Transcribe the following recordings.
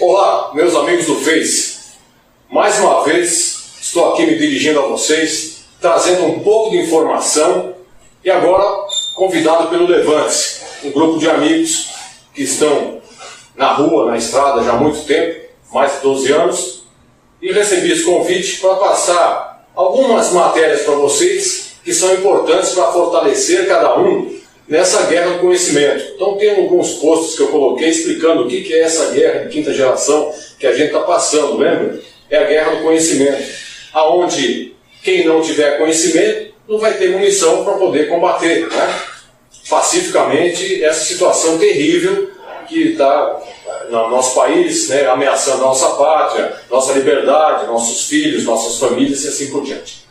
Olá, meus amigos do Face. Mais uma vez, estou aqui me dirigindo a vocês, trazendo um pouco de informação e agora convidado pelo Levante, um grupo de amigos que estão na rua, na estrada já há muito tempo, mais de 12 anos, e recebi esse convite para passar algumas matérias para vocês que são importantes para fortalecer cada um nessa guerra do conhecimento. Então tem alguns posts que eu coloquei explicando o que é essa guerra de quinta geração que a gente está passando, lembra? É a guerra do conhecimento, aonde quem não tiver conhecimento não vai ter munição para poder combater, né, pacificamente essa situação terrível que está no nosso país, né, ameaçando a nossa pátria, nossa liberdade, nossos filhos, nossas famílias e assim por diante.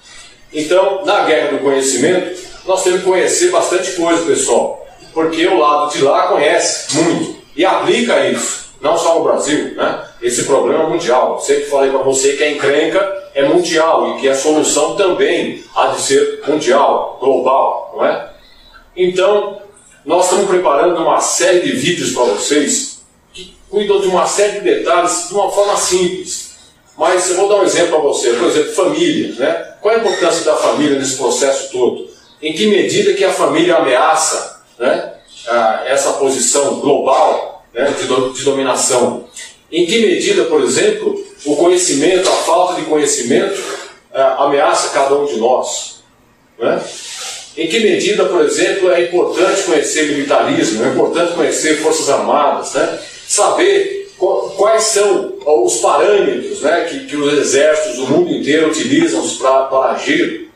Então, na guerra do conhecimento, nós temos que conhecer bastante coisa, pessoal, porque o lado de lá conhece muito e aplica isso, não só no Brasil, né? Esse problema é mundial. Eu sempre falei para você que a encrenca é mundial e que a solução também há de ser mundial, global, não é? Então, nós estamos preparando uma série de vídeos para vocês que cuidam de uma série de detalhes de uma forma simples. Mas eu vou dar um exemplo para você, por exemplo, família, né? Qual a importância da família nesse processo todo? Em que medida que a família ameaça, né, essa posição global, né, de dominação? Em que medida, por exemplo, o conhecimento, a falta de conhecimento ameaça cada um de nós? Né? Em que medida, por exemplo, é importante conhecer militarismo, é importante conhecer forças armadas, né? Saber quais são os parâmetros, né, que os exércitos do mundo inteiro utilizam para agir.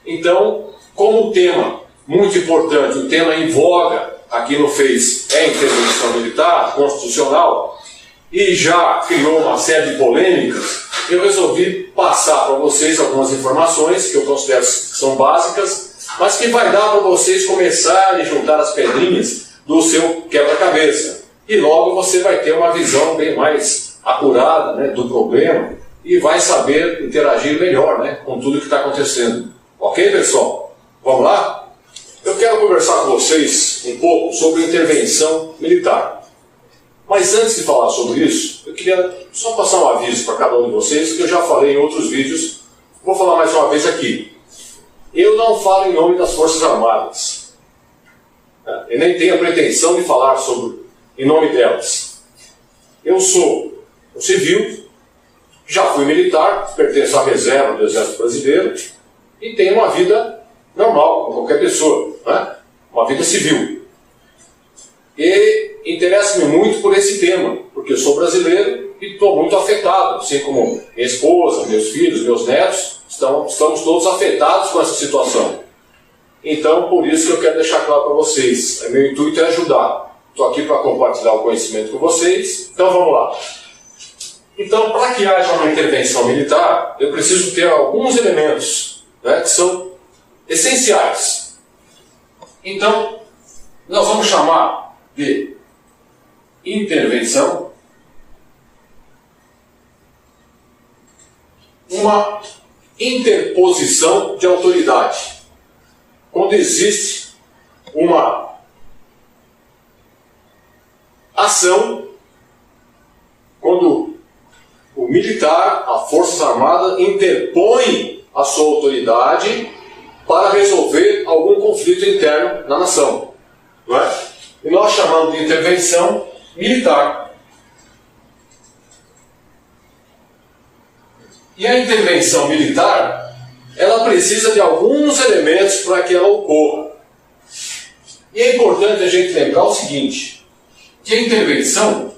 Então, como o tema muito importante, o tema em voga aqui no Face é intervenção militar, constitucional, e já criou uma série de polêmicas, eu resolvi passar para vocês algumas informações que eu considero que são básicas, mas que vai dar para vocês começarem a juntar as pedrinhas do seu quebra-cabeça. E logo você vai ter uma visão bem mais acurada, né, do problema e vai saber interagir melhor, né, com tudo que está acontecendo. Ok, pessoal? Vamos lá? Eu quero conversar com vocês um pouco sobre intervenção militar. Mas antes de falar sobre isso, eu queria só passar um aviso para cada um de vocês, que eu já falei em outros vídeos, vou falar mais uma vez aqui. Eu não falo em nome das Forças Armadas. Eu nem tenho a pretensão de falar em nome delas. Eu sou um civil, já fui militar, pertenço à reserva do Exército Brasileiro e tenho uma vida normal, como qualquer pessoa, né? Uma vida civil. E interesso-me muito por esse tema, porque eu sou brasileiro e estou muito afetado, assim como minha esposa, meus filhos, meus netos, estamos todos afetados com essa situação. Então, por isso que eu quero deixar claro para vocês, meu intuito é ajudar. Estou aqui para compartilhar o conhecimento com vocês, então vamos lá. Então, para que haja uma intervenção militar, eu preciso ter alguns elementos, né, que são essenciais. Então, nós vamos chamar de intervenção uma interposição de autoridade. Quando existe uma ação, quando o militar, a Forças Armadas, interpõe a sua autoridade para resolver algum conflito interno na nação. Não é? E nós chamamos de intervenção militar. E a intervenção militar, ela precisa de alguns elementos para que ela ocorra. E é importante a gente lembrar o seguinte, que a intervenção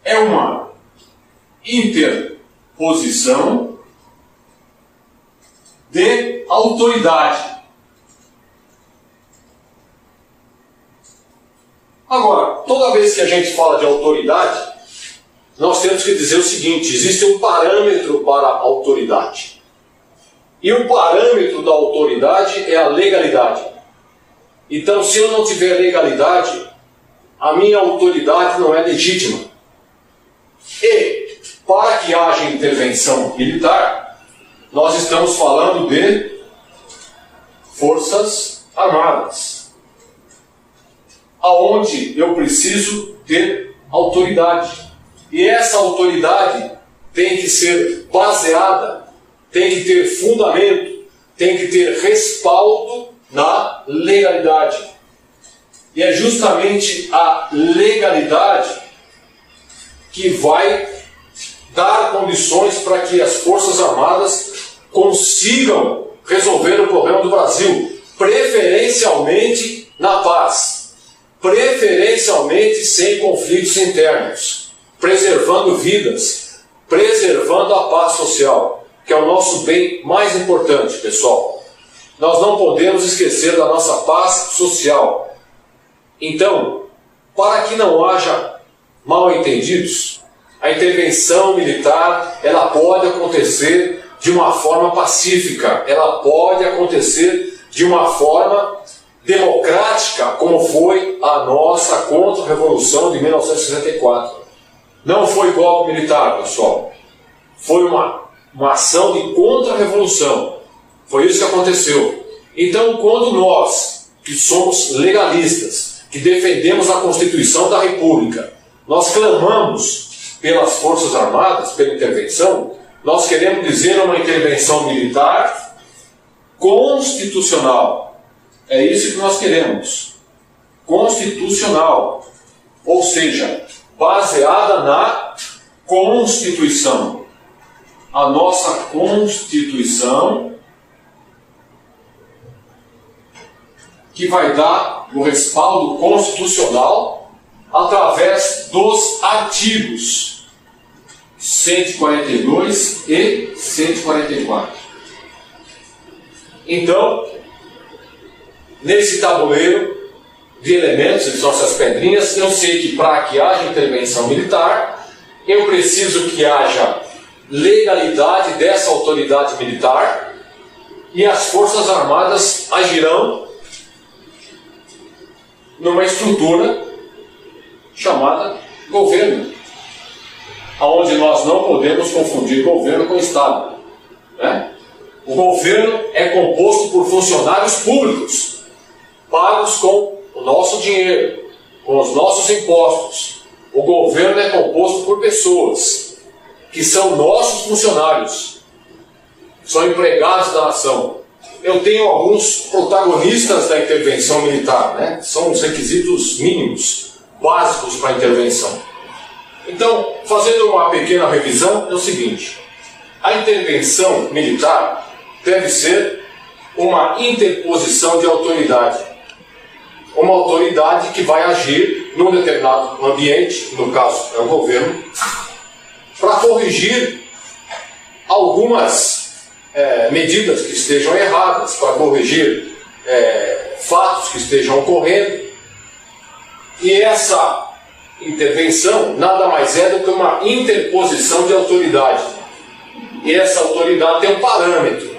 é uma interposição de autoridade. Agora, toda vez que a gente fala de autoridade, nós temos que dizer o seguinte, existe um parâmetro para a autoridade. E o parâmetro da autoridade é a legalidade. Então, se eu não tiver legalidade, a minha autoridade não é legítima. E, para que haja intervenção militar, nós estamos falando de Forças Armadas, aonde eu preciso ter autoridade. E essa autoridade tem que ser baseada, tem que ter fundamento, tem que ter respaldo na legalidade. E é justamente a legalidade que vai dar condições para que as Forças Armadas consigam resolver o problema do Brasil, preferencialmente na paz, preferencialmente sem conflitos internos, preservando vidas, preservando a paz social, que é o nosso bem mais importante, pessoal. Nós não podemos esquecer da nossa paz social. Então, para que não haja mal-entendidos, a intervenção militar, ela pode acontecer de uma forma pacífica, ela pode acontecer de uma forma democrática, como foi a nossa contra-revolução de 1964. Não foi golpe militar, pessoal. Foi uma ação de contra-revolução. Foi isso que aconteceu. Então, quando nós, que somos legalistas, que defendemos a Constituição da República, nós clamamos pelas Forças Armadas, pela intervenção, nós queremos dizer uma intervenção militar constitucional. É isso que nós queremos. Constitucional. Ou seja, baseada na Constituição. A nossa Constituição que vai dar o respaldo constitucional através dos artigos 142 e 144. Então, nesse tabuleiro de elementos, que são essas pedrinhas, eu sei que para que haja intervenção militar, eu preciso que haja legalidade dessa autoridade militar e as Forças Armadas agirão numa estrutura chamada governo, onde nós não podemos confundir governo com Estado, né? O governo é composto por funcionários públicos, pagos com o nosso dinheiro, com os nossos impostos. O governo é composto por pessoas que são nossos funcionários, são empregados da nação. Eu tenho alguns protagonistas da intervenção militar, né? São os requisitos mínimos, básicos para a intervenção. Então, fazendo uma pequena revisão, é o seguinte: a intervenção militar deve ser uma interposição de autoridade. Uma autoridade que vai agir num determinado ambiente, no caso é o governo, para corrigir algumas medidas que estejam erradas, para corrigir fatos que estejam ocorrendo. E essa intervenção nada mais é do que uma interposição de autoridade. E essa autoridade tem um parâmetro.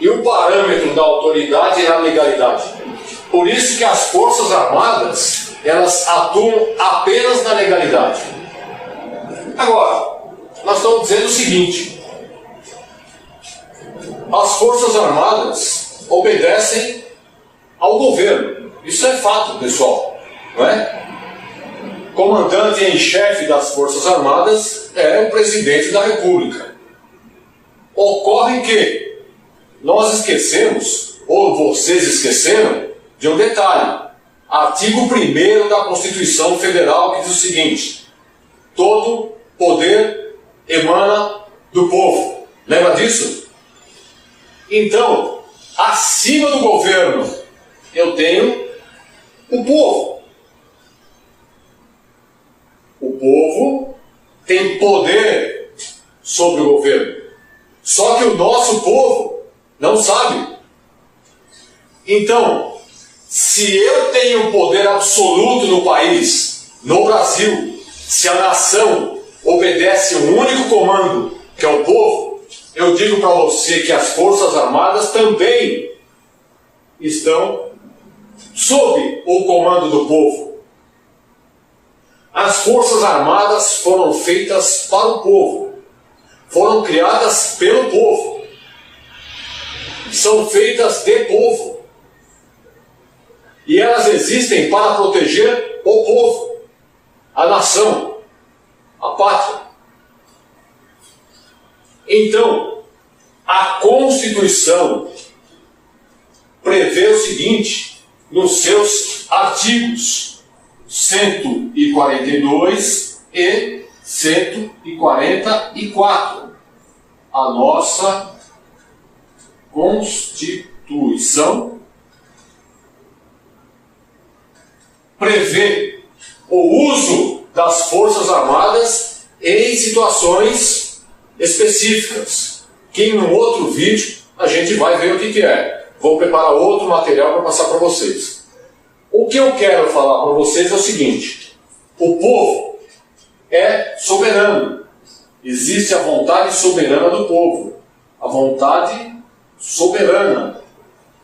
E o parâmetro da autoridade é a legalidade. Por isso que as Forças Armadas, elas atuam apenas na legalidade. Agora, nós estamos dizendo o seguinte: as Forças Armadas obedecem ao governo. Isso é fato, pessoal, não é? Comandante em chefe das Forças Armadas é o presidente da República. Ocorre que nós esquecemos, ou vocês esqueceram, de um detalhe. Artigo 1º da Constituição Federal, que diz o seguinte: todo poder emana do povo. Lembra disso? Então, acima do governo, eu tenho o povo. O povo tem poder sobre o governo. Só que o nosso povo não sabe. Então, se eu tenho poder absoluto no país, no Brasil, se a nação obedece um único comando, que é o povo, eu digo para você que as Forças Armadas também estão sob o comando do povo. As Forças Armadas foram feitas para o povo, foram criadas pelo povo, são feitas de povo, e elas existem para proteger o povo, a nação. a pátria. Então, a Constituição prevê o seguinte, nos seus artigos 142 e 144. A nossa Constituição prevê o uso das Forças Armadas em situações específicas, que em um outro vídeo a gente vai ver o que é. Vou preparar outro material para passar para vocês. O que eu quero falar para vocês é o seguinte: o povo é soberano. Existe a vontade soberana do povo. A vontade soberana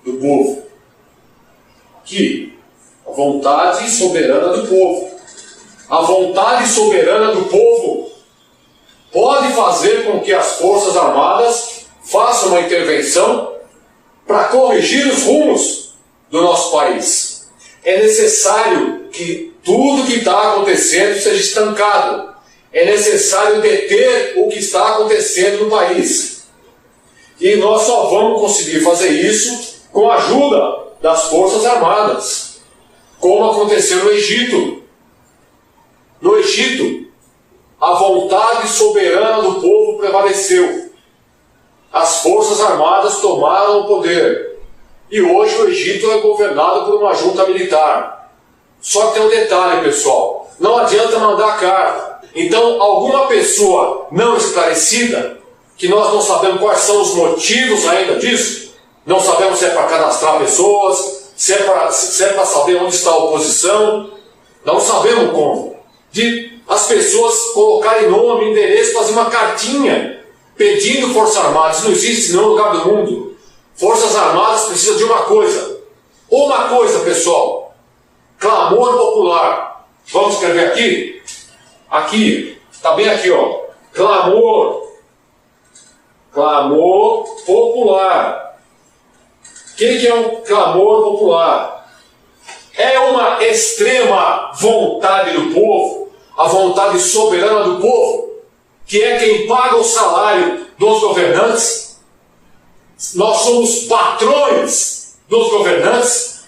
do povo. Aqui. A vontade soberana do povo. A vontade soberana do povo pode fazer com que as Forças Armadas façam uma intervenção para corrigir os rumos do nosso país. É necessário que tudo que está acontecendo seja estancado. É necessário deter o que está acontecendo no país. E nós só vamos conseguir fazer isso com a ajuda das Forças Armadas, como aconteceu no Egito. No Egito, a vontade soberana do povo prevaleceu. As Forças Armadas tomaram o poder. E hoje o Egito é governado por uma junta militar. Só que tem um detalhe, pessoal. Não adianta mandar carta. Então, alguma pessoa não esclarecida, que nós não sabemos quais são os motivos ainda disso, não sabemos se é para cadastrar pessoas, se é para saber onde está a oposição, não sabemos como. De as pessoas colocarem nome, endereço, fazer uma cartinha pedindo Forças Armadas. Isso não existe em nenhum lugar do mundo. Forças Armadas precisam de uma coisa. Uma coisa, pessoal. Clamor popular. Vamos escrever aqui? Aqui. Está bem aqui, ó. Clamor. Clamor popular. O que é um clamor popular? É uma extrema vontade do povo, a vontade soberana do povo, que é quem paga o salário dos governantes. Nós somos patrões dos governantes.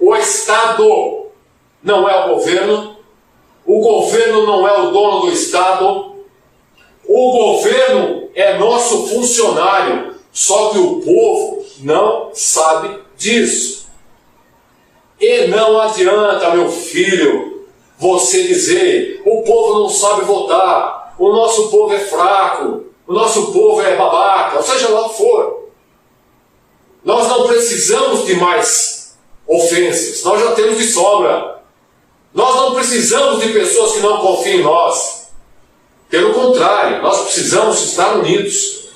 O Estado não é o governo não é o dono do Estado, o governo é nosso funcionário, só que o povo não sabe disso. E não adianta, meu filho, você dizer: o povo não sabe votar, o nosso povo é fraco, o nosso povo é babaca, ou seja lá o que for. Nós não precisamos de mais ofensas, nós já temos de sobra. Nós não precisamos de pessoas que não confiam em nós. Pelo contrário, nós precisamos estar unidos.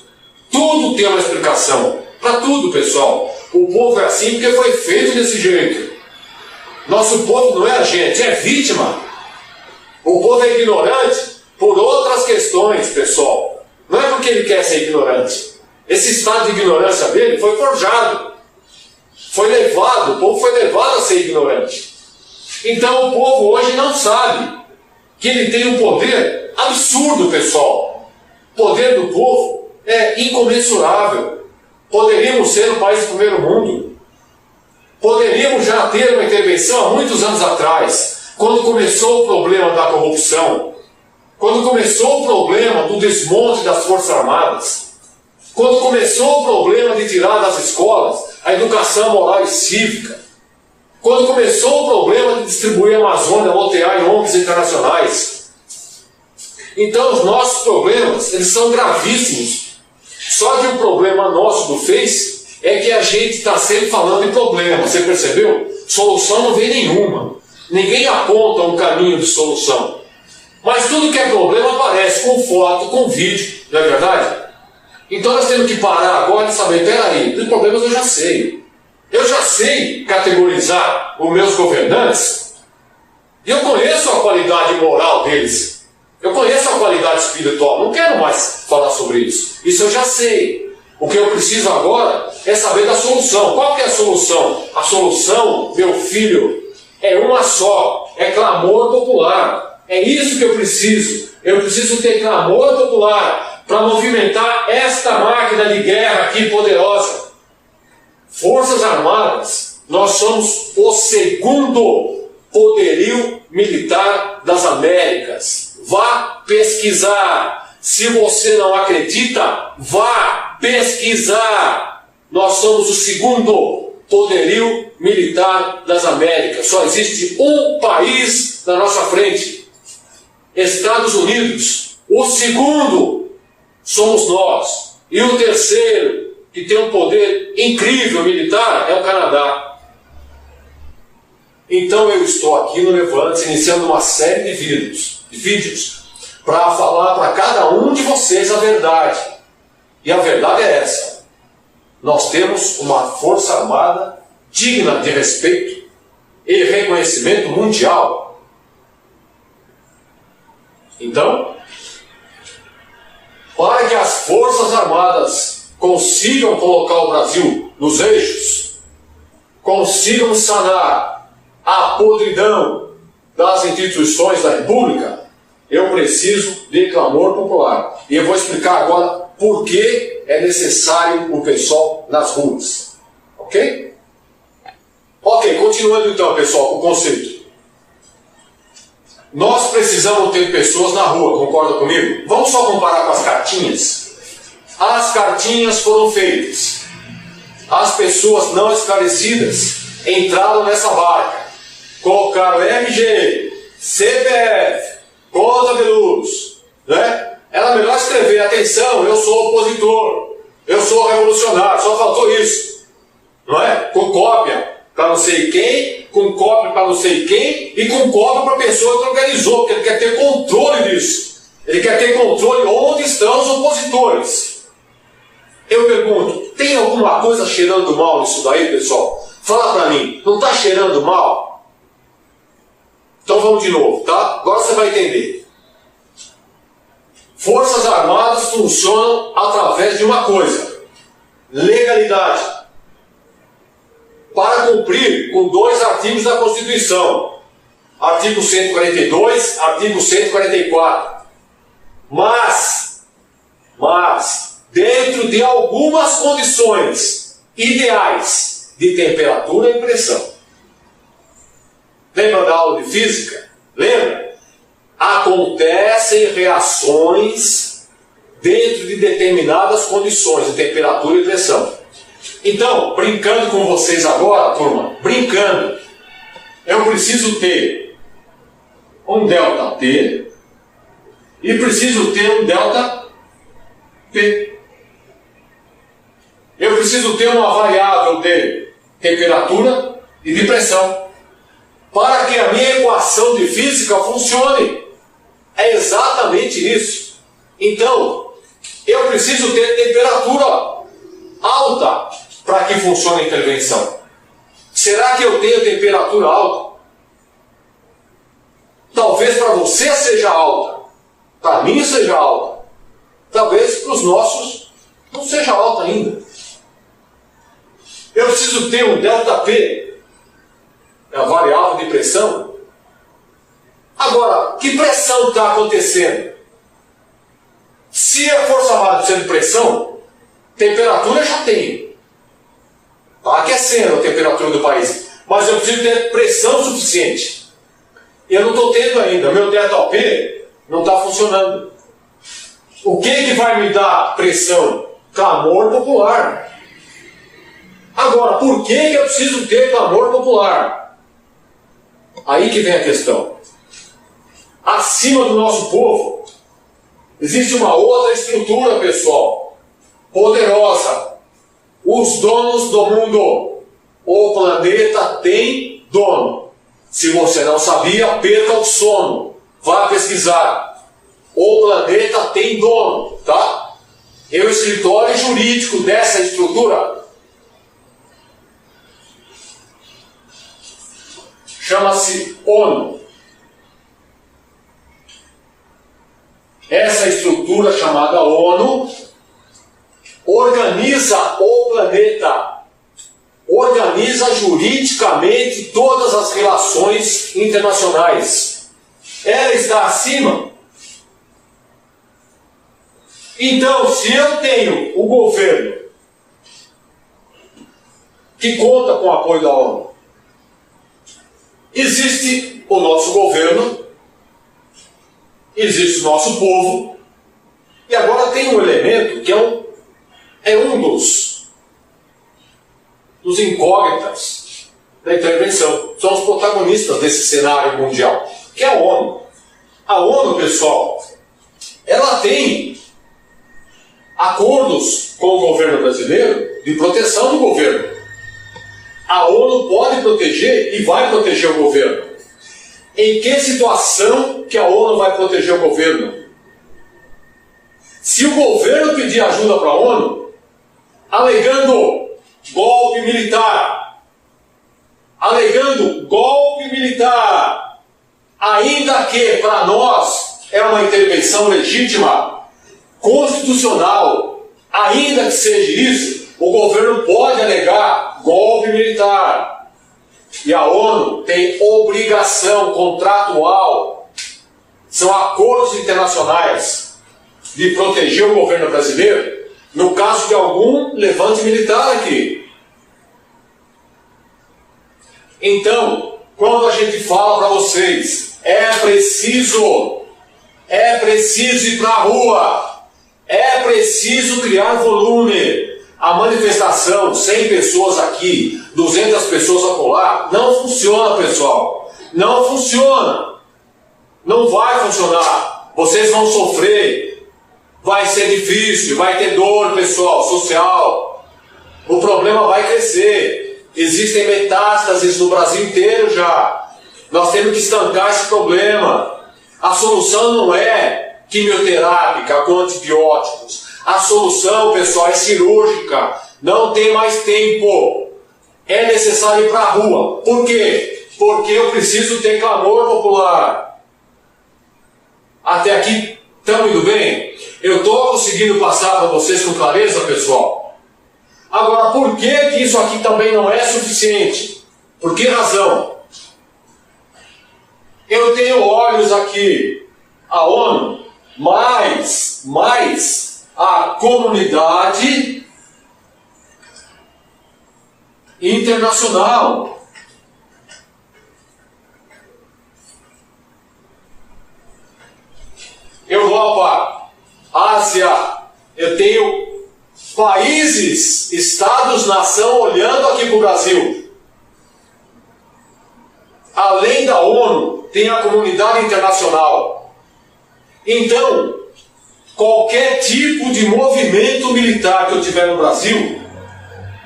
Tudo tem uma explicação. Para tudo, pessoal. O povo é assim porque foi feito desse jeito. Nosso povo não é a gente, é vítima. O povo é ignorante por outras questões, pessoal. Não é porque ele quer ser ignorante. Esse estado de ignorância dele foi forjado. Foi levado, o povo foi levado a ser ignorante. Então o povo hoje não sabe que ele tem um poder absurdo, pessoal. O poder do povo é incomensurável. Poderíamos ser um país do primeiro mundo. Poderíamos já ter uma intervenção há muitos anos atrás, quando começou o problema da corrupção, quando começou o problema do desmonte das Forças Armadas, quando começou o problema de tirar das escolas a educação moral e cívica, quando começou o problema de distribuir a Amazônia, lotear em ONGs internacionais. Então os nossos problemas, eles são gravíssimos. Só que o problema nosso do Face é que a gente está sempre falando de problema. Você percebeu? Solução não vem nenhuma. Ninguém aponta um caminho de solução. Mas tudo que é problema aparece com foto, com vídeo, não é verdade? Então nós temos que parar agora e saber: peraí, os problemas eu já sei. Eu já sei categorizar os meus governantes. E eu conheço a qualidade moral deles. Eu conheço a qualidade espiritual. Não quero mais falar sobre isso. Isso eu já sei. O que eu preciso agora é saber da solução. Qual que é a solução? A solução, meu filho, é uma só. É clamor popular. É isso que eu preciso. Eu preciso ter clamor popular para movimentar esta máquina de guerra aqui poderosa. Forças Armadas, nós somos o segundo poderio militar das Américas. Vá pesquisar. Se você não acredita, vá pesquisar. Nós somos o segundo poderio militar das Américas. Só existe um país na nossa frente: Estados Unidos. O segundo somos nós. E o terceiro, que tem um poder incrível militar, é o Canadá. Então eu estou aqui no Levante-se iniciando uma série de vídeos para falar para cada um de vocês a verdade. E a verdade é essa: nós temos uma força armada digna de respeito e reconhecimento mundial. Então, para que as forças armadas consigam colocar o Brasil nos eixos, consigam sanar a podridão das instituições da República, eu preciso de clamor popular. E eu vou explicar agora por que é necessário o pessoal nas ruas. Ok? Ok, continuando então, pessoal, com o conceito. Nós precisamos ter pessoas na rua, concorda comigo? Vamos só comparar com as cartinhas? As cartinhas foram feitas. As pessoas não esclarecidas entraram nessa barca. Colocaram RG, CPF, conta de luz, né? Era melhor escrever: atenção, eu sou opositor, eu sou revolucionário, só faltou isso, não é? Com cópia para não sei quem, com cópia para não sei quem, e com cópia para a pessoa que organizou, porque ele quer ter controle disso. Ele quer ter controle onde estão os opositores. Eu pergunto, tem alguma coisa cheirando mal nisso daí, pessoal? Fala para mim, não está cheirando mal? Então vamos de novo, tá? Agora você vai entender. Forças Armadas funcionam através de uma coisa: legalidade. Para cumprir com 2 artigos da Constituição. Artigo 142, artigo 144. Mas, dentro de algumas condições ideais de temperatura e pressão. Lembra da aula de física? Lembra? Acontecem reações dentro de determinadas condições de temperatura e pressão. Então, brincando com vocês agora, turma, brincando, eu preciso ter um ΔT e preciso ter um ΔP. Eu preciso ter uma variável de temperatura e de pressão para que a minha equação de física funcione. É exatamente isso. Então, eu preciso ter temperatura alta para que funcione a intervenção. Será que eu tenho temperatura alta? Talvez para você seja alta, para mim seja alta, talvez para os nossos não seja alta ainda. Eu preciso ter um ΔP, é a variável de pressão. Agora, que pressão está acontecendo? Se a Força Armada precisa de pressão, temperatura eu já tenho. Está aquecendo a temperatura do país. Mas eu preciso ter pressão suficiente. E eu não estou tendo ainda. Meu ΔP não está funcionando. O que vai me dar pressão? Clamor popular. Agora, por que eu preciso ter clamor popular? Aí que vem a questão. Acima do nosso povo, existe uma outra estrutura, pessoal, poderosa. Os donos do mundo. O planeta tem dono. Se você não sabia, perca o sono. Vá pesquisar. O planeta tem dono, tá? E o escritório jurídico dessa estrutura chama-se ONU. Essa estrutura chamada ONU organiza o planeta, organiza juridicamente todas as relações internacionais. ela está acima. Então, se eu tenho o governo que conta com o apoio da ONU, existe o nosso governo, existe o nosso povo, e agora tem um elemento que é um dos incógnitas da intervenção. São os protagonistas desse cenário mundial, que é a ONU. A ONU, pessoal, ela tem acordos com o governo brasileiro de proteção do governo. A ONU pode proteger e vai proteger o governo. Em que situação que a ONU vai proteger o governo? Se o governo pedir ajuda para a ONU, alegando golpe militar, ainda que para nós é uma intervenção legítima, constitucional, ainda que seja isso, o governo pode alegar golpe militar. E a ONU tem obrigação contratual, são acordos internacionais, de proteger o governo brasileiro no caso de algum levante militar aqui. Então, quando a gente fala para vocês, é preciso ir para a rua, é preciso criar volume. A manifestação, 100 pessoas aqui, 200 pessoas acolá, não funciona, pessoal. Não funciona. Não vai funcionar. Vocês vão sofrer. Vai ser difícil, vai ter dor, pessoal, social. O problema vai crescer. Existem metástases no Brasil inteiro já. Nós temos que estancar esse problema. A solução não é quimioterápica com antibióticos. A solução, pessoal, é cirúrgica. Não tem mais tempo. É necessário ir para a rua. Por quê? Porque eu preciso ter clamor popular. Até aqui, estamos indo bem? Eu estou conseguindo passar para vocês com clareza, pessoal? Agora, por que isso aqui também não é suficiente? Por que razão? Eu tenho olhos aqui. A ONU, mais a comunidade internacional. Europa, Ásia, eu tenho países, estados, nação olhando aqui para o Brasil. Além da ONU, tem a comunidade internacional. Então, qualquer tipo de movimento militar que eu tiver no Brasil,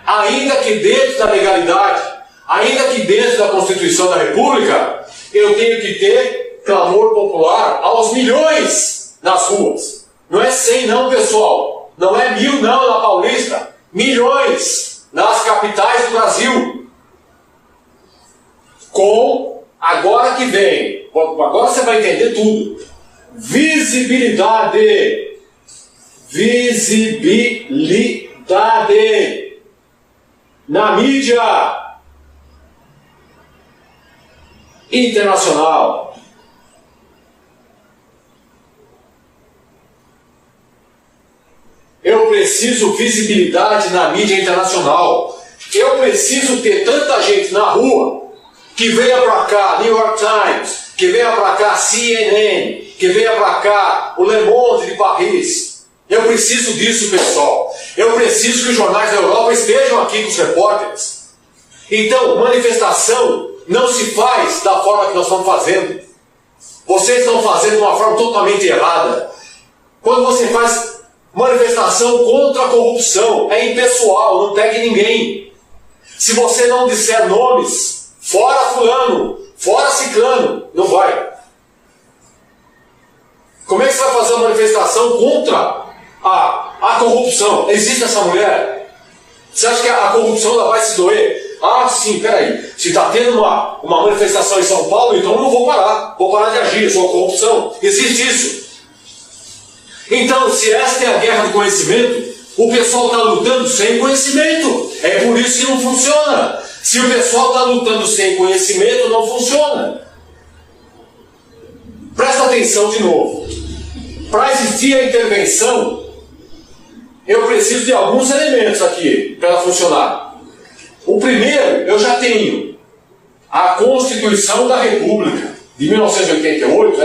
ainda que dentro da legalidade, ainda que dentro da Constituição da República, eu tenho que ter clamor popular aos milhões nas ruas. Não é 100 não, pessoal. Não é 1000 não na Paulista. Milhões nas capitais do Brasil. Com, agora que vem, agora você vai entender tudo. Visibilidade na mídia internacional. Eu preciso visibilidade na mídia internacional. Eu preciso ter tanta gente na rua que venha para cá New York Times, que venha para cá CNN, que venha para cá o Le Monde de Paris. Eu preciso disso, pessoal. Eu preciso que os jornais da Europa estejam aqui com os repórteres. Então, manifestação não se faz da forma que nós estamos fazendo. Vocês estão fazendo de uma forma totalmente errada. Quando você faz manifestação contra a corrupção, é impessoal, não pegue ninguém. Se você não disser nomes, fora fulano, fora ciclano, não vai. Como é que você vai fazer uma manifestação contra a corrupção? Existe essa mulher? Você acha que a corrupção ela vai se doer? Ah, sim, peraí. Se está tendo uma manifestação em São Paulo, então eu não vou parar. Vou parar de agir, eu sou corrupção. Existe isso. Então, se esta é a guerra do conhecimento, o pessoal está lutando sem conhecimento. É por isso que não funciona. Se o pessoal está lutando sem conhecimento, não funciona. Presta atenção de novo. Para existir a intervenção, eu preciso de alguns elementos aqui para ela funcionar. O primeiro, eu já tenho. A Constituição da República de 1988,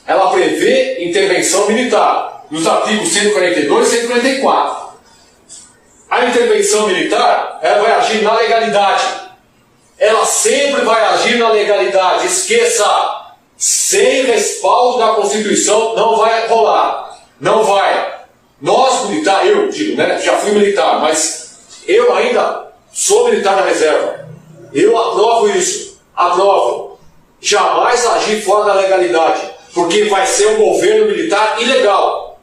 ela prevê intervenção militar, nos artigos 142 e 144. A intervenção militar, ela vai agir na legalidade. Ela sempre vai agir na legalidade. Esqueça, sem respaldo da Constituição não vai rolar. Não vai. Nós militares, eu digo, né? Já fui militar, mas eu ainda sou militar na reserva. Eu aprovo isso. Aprovo. Jamais agir fora da legalidade, porque vai ser um governo militar ilegal.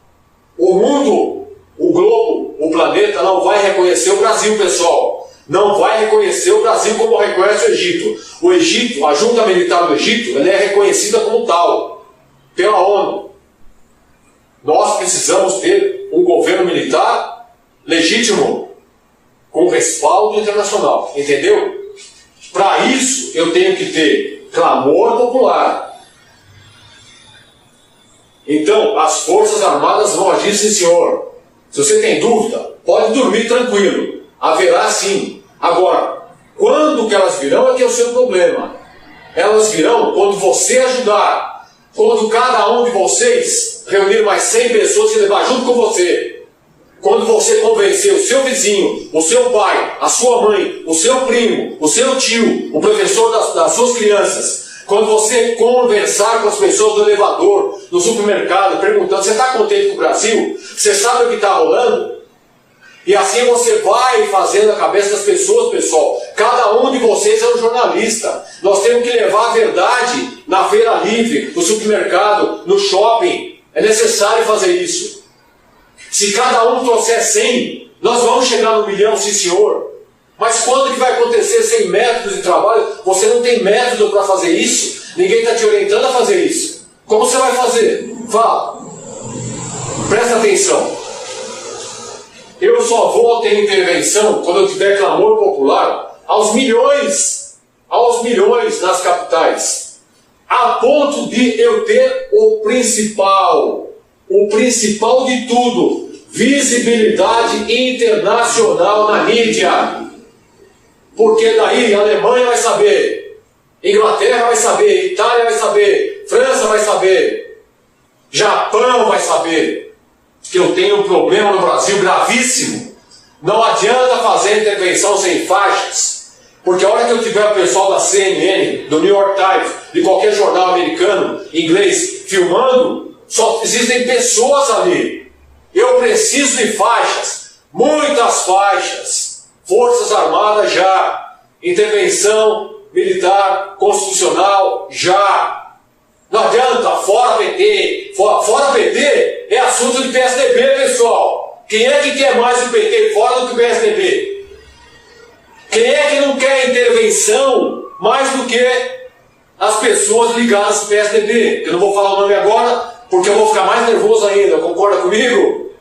O mundo, o globo, o planeta não vai reconhecer o Brasil, pessoal. Não vai reconhecer o Brasil como reconhece o Egito. O Egito, a junta militar do Egito, ela é reconhecida como tal, pela ONU. Nós precisamos ter um governo militar legítimo, com respaldo internacional, entendeu? Para isso, eu tenho que ter clamor popular. Então, as Forças Armadas vão agir, sim, senhor. Se você tem dúvida, pode dormir tranquilo. Haverá sim. Agora, quando que elas virão é que é o seu problema. Elas virão quando você ajudar. Quando cada um de vocês reunir mais 100 pessoas e levar junto com você. Quando você convencer o seu vizinho, o seu pai, a sua mãe, o seu primo, o seu tio, o professor das suas crianças. Quando você conversar com as pessoas do elevador, no supermercado, perguntando, você está contente com o Brasil? Você sabe o que está rolando? E assim você vai fazendo a cabeça das pessoas, pessoal. Cada um de vocês é um jornalista. Nós temos que levar a verdade na feira livre, no supermercado, no shopping. É necessário fazer isso. Se cada um trouxer 100, nós vamos chegar no 1 milhão, sim senhor. Mas quando que vai acontecer sem métodos de trabalho? Você não tem método para fazer isso? Ninguém está te orientando a fazer isso. Como você vai fazer? Fala. Presta atenção. Eu só vou ter intervenção quando eu tiver clamor popular aos milhões nas capitais. A ponto de eu ter o principal de tudo, visibilidade internacional na mídia. Porque daí a Alemanha vai saber, Inglaterra vai saber, Itália vai saber, França vai saber, Japão vai saber que eu tenho um problema no Brasil gravíssimo. Não adianta fazer intervenção sem faixas, porque a hora que eu tiver o pessoal da CNN, do New York Times, de qualquer jornal americano, inglês, filmando, só existem pessoas ali. Eu preciso de faixas, muitas faixas. Forças Armadas já, intervenção militar, constitucional já. Não adianta, fora PT. Fora PT é assunto de PSDB, pessoal. Quem é que quer mais o PT fora do que o PSDB? Quem é que não quer intervenção mais do que as pessoas ligadas ao PSDB? Eu não vou falar o nome agora, porque eu vou ficar mais nervoso ainda, concorda comigo?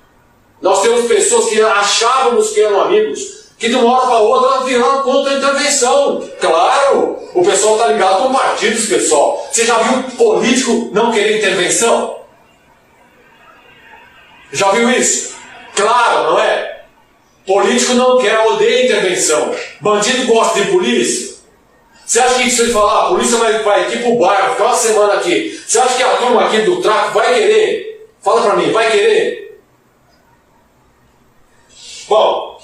Nós temos pessoas que achávamos que eram amigos, que de uma hora para outra viraram contra a intervenção. Claro, o pessoal está ligado com partidos, pessoal. Você já viu político não querer intervenção? Já viu isso? Claro, não é? Político não quer, odeia intervenção. Bandido gosta de polícia? Você acha que se ele falar, a polícia vai aqui pro bairro, ficar uma semana aqui, você acha que a turma aqui do tráfico vai querer? Fala para mim, vai querer? Bom,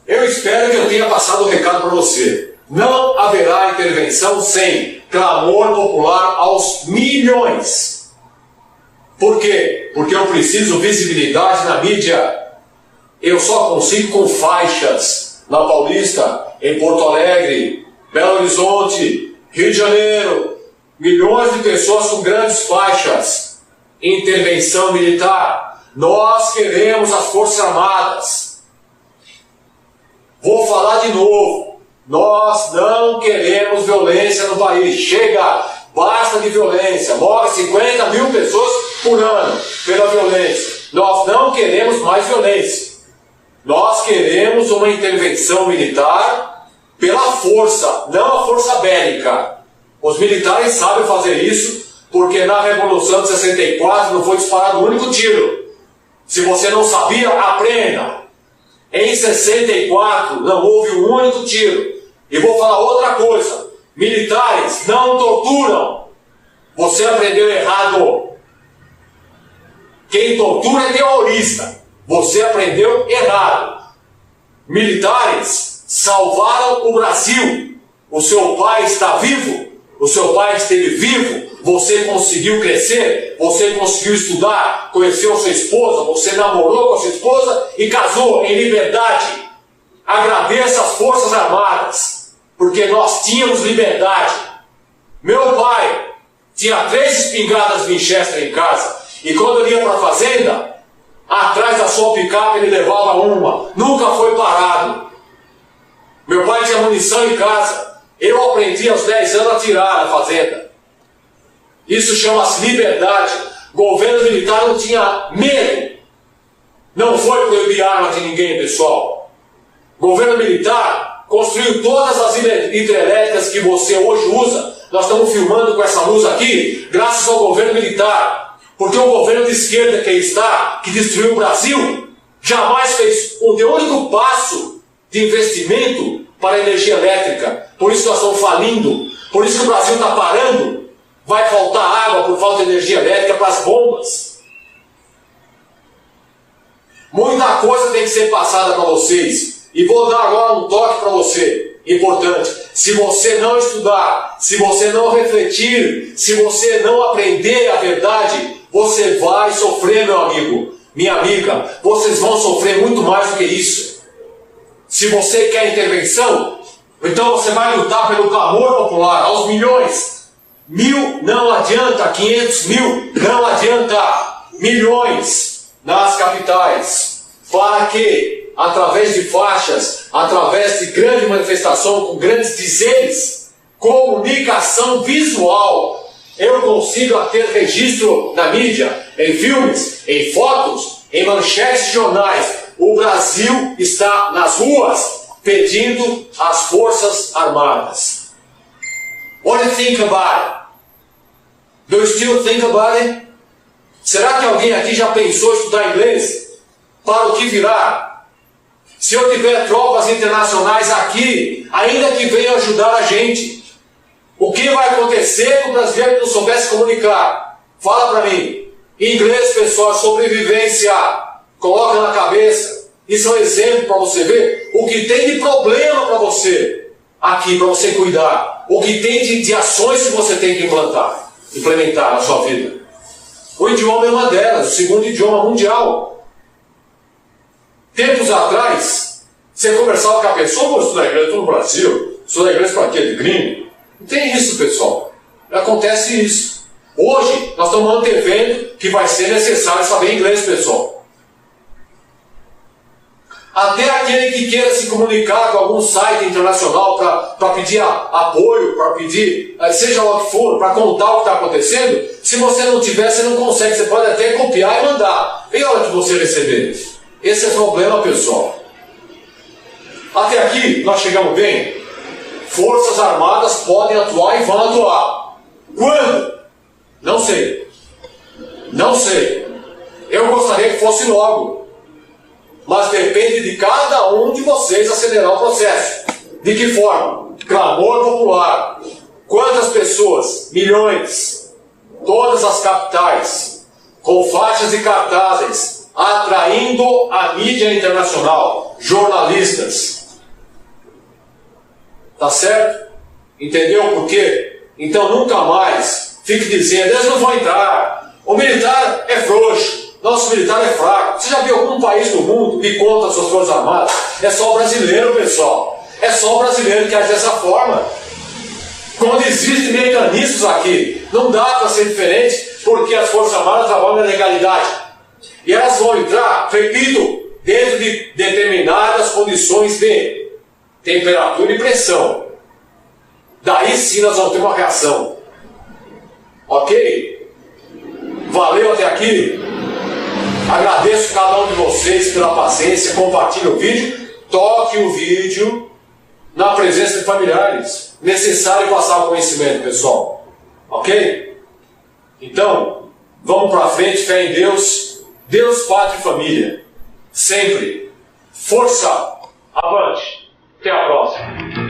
eu espero que eu tenha passado o recado para você. Não haverá intervenção sem clamor popular aos milhões. Por quê? Porque eu preciso visibilidade na mídia. Eu só consigo com faixas na Paulista, em Porto Alegre, Belo Horizonte, Rio de Janeiro. Milhões de pessoas com grandes faixas. Intervenção militar. Nós queremos as Forças Armadas. Vou falar de novo. Nós não queremos violência no país. Chega, basta de violência. Morre 50 mil pessoas por ano pela violência. Nós não queremos mais violência. Nós queremos uma intervenção militar pela força, não a força bélica. Os militares sabem fazer isso Porque na Revolução de 64 não foi disparado um único tiro. Se você não sabia, aprenda. Em 64 não houve um único tiro. E vou falar outra coisa. Militares não torturam. Você aprendeu errado. Quem tortura é terrorista. Você aprendeu errado. Militares salvaram o Brasil. O seu pai está vivo. O seu pai esteve vivo. Você conseguiu crescer. Você conseguiu estudar. Conheceu sua esposa. Você namorou com a sua esposa e casou em liberdade. Agradeça as Forças Armadas. Porque nós tínhamos liberdade. Meu pai tinha 3 espingardas Winchester em casa. E quando ele ia para a fazenda, atrás da sua picape ele levava uma. Nunca foi parado. Meu pai tinha munição em casa. Eu aprendi aos 10 anos a atirar na fazenda. Isso chama-se liberdade. Governo militar não tinha medo. Não foi proibir arma de ninguém, pessoal. Governo militar construiu todas as hidrelétricas que você hoje usa. Nós estamos filmando com essa luz aqui, graças ao governo militar. Porque o governo de esquerda que está, que destruiu o Brasil, jamais fez um único passo de investimento para a energia elétrica. Por isso nós estamos falindo. Por isso que o Brasil está parando. Vai faltar água por falta de energia elétrica para as bombas. Muita coisa tem que ser passada para vocês. E vou dar agora um toque para você. Importante. Se você não estudar, se você não refletir, se você não aprender a verdade, você vai sofrer, meu amigo, minha amiga. Vocês vão sofrer muito mais do que isso. Se você quer intervenção, então você vai lutar pelo clamor popular, aos milhões. 1000 não adianta, 500 mil não adianta, milhões nas capitais. Para que, através de faixas, através de grande manifestação, com grandes dizeres, comunicação visual, eu consiga ter registro na mídia, em filmes, em fotos, em manchetes de jornais. O Brasil está nas ruas pedindo às Forças Armadas. What do you think about it? Do you still think about it? Será que alguém aqui já pensou em estudar inglês? Para o que virá? Se eu tiver tropas internacionais aqui, ainda que venham ajudar a gente, o que vai acontecer com o brasileiro que não soubesse comunicar? Fala para mim. Inglês, pessoal, sobrevivência. Coloca na cabeça. Isso é um exemplo para você ver o que tem de problema para você aqui, para você cuidar. O que tem de ações que você tem que implementar na sua vida. O idioma é uma delas, o segundo idioma mundial. Tempos atrás, você conversava com a pessoa, vou estudar inglês, estou no Brasil, estudar inglês para quê? De gringo? Não tem isso, pessoal. Acontece isso. Hoje, nós estamos antevendo que vai ser necessário saber inglês, pessoal. Até aquele que queira se comunicar com algum site internacional para pedir apoio, para pedir, seja lá o que for, para contar o que está acontecendo, se você não tiver, você não consegue. Você pode até copiar e mandar. Vem a hora que você receber. Esse é o problema, pessoal. Até aqui, nós chegamos bem. Forças Armadas podem atuar e vão atuar. Quando? Não sei. Não sei. Eu gostaria que fosse logo. Mas depende de cada um de vocês acelerar o processo. De que forma? Clamor popular. Quantas pessoas? Milhões. Todas as capitais. Com faixas e cartazes. Atraindo a mídia internacional. Jornalistas. Tá certo? Entendeu por quê? Então nunca mais fique dizendo, eles não vão entrar. O militar é frouxo. Nosso militar é fraco. Você já viu algum país do mundo que conta as suas Forças Armadas? É só o brasileiro, pessoal. É só o brasileiro que age dessa forma. Quando existem mecanismos aqui, não dá para ser diferente, porque as Forças Armadas trabalham na legalidade. E elas vão entrar, repito, dentro de determinadas condições de temperatura e pressão. Daí sim nós vamos ter uma reação. Ok? Valeu até aqui? Agradeço cada um de vocês pela paciência. Compartilhe o vídeo. Toque o vídeo na presença de familiares. Necessário passar o conhecimento, pessoal. Ok? Então, vamos para frente, fé em Deus, Deus, Pátria e Família. Sempre. Força! Avante! Até a próxima!